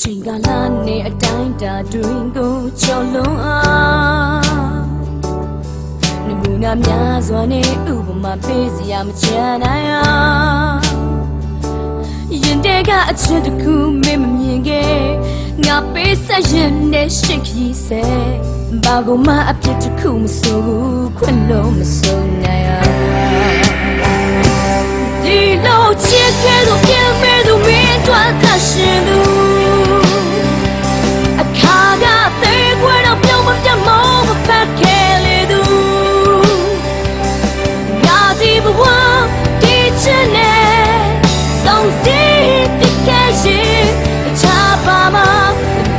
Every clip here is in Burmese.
ချိန်ကလာနေအတိုင်းတာတွင်ကိုကျော်လွန်အားနမူနာများစွာနဲ့ဥပမာပေးစရာမချမ်းနိုင်အောင်ရင်တဲကအချက်တစ်ခုမင်းမမြင်ခဲ့ငါပေးဆက်ရင်နဲ့ရှစ်ခီးစဲဘာကိုမှအပြစ်တစ်ခုမဆိုဘူးခွင့်လို့မဆုံးနိုင်အောင်ဒီလိုချစ်ခဲ့လို့ပြန်မဲ့သူမင်းတို့ကရှင်သူအခါကသေးခွဲတော့ပြောင်းမပြတ်မောင်းမဖတ်ခဲ့လေသူငါဒီဘဝဒီချစ်နဲ့ဆုံးစီပြစ်ခဲ့ရင်အချပါမ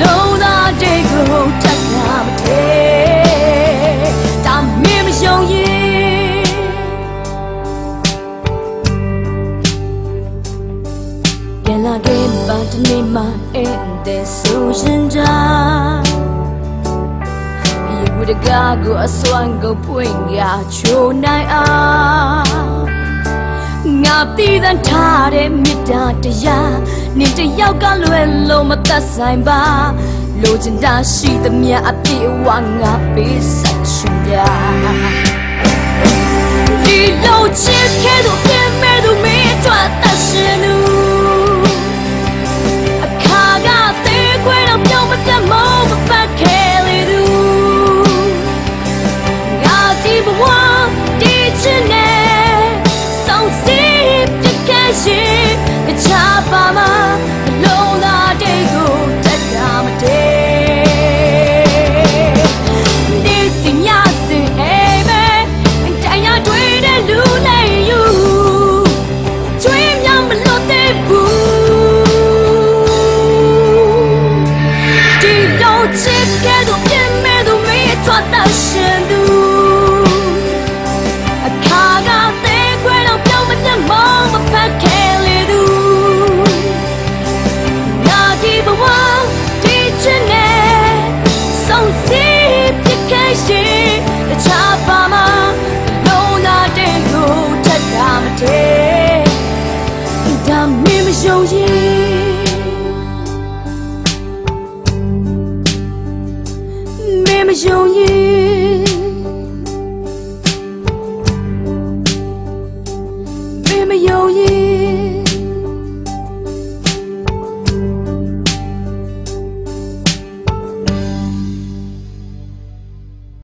လုံးသာတဲ့ကိုတတ်နာမသေးဒါမင်းမယုံရင်ပြန်လာခဲ့ပါတနေ့မှအဲ့တဲ့ဆိုရင်ဒါယူတကားကိုအစွမ်းကိုပွင့်ရချိုးနိုင်အောင်ငါတည်သန့်ထားတဲ့မေတ္တာတရားနေတယောက်ကလွယ်လို့မသက်ဆိုင်ပါလိုချင်တာရှိသမျှအပြည့်အဝငါပေးဆက်ရှင်ပြ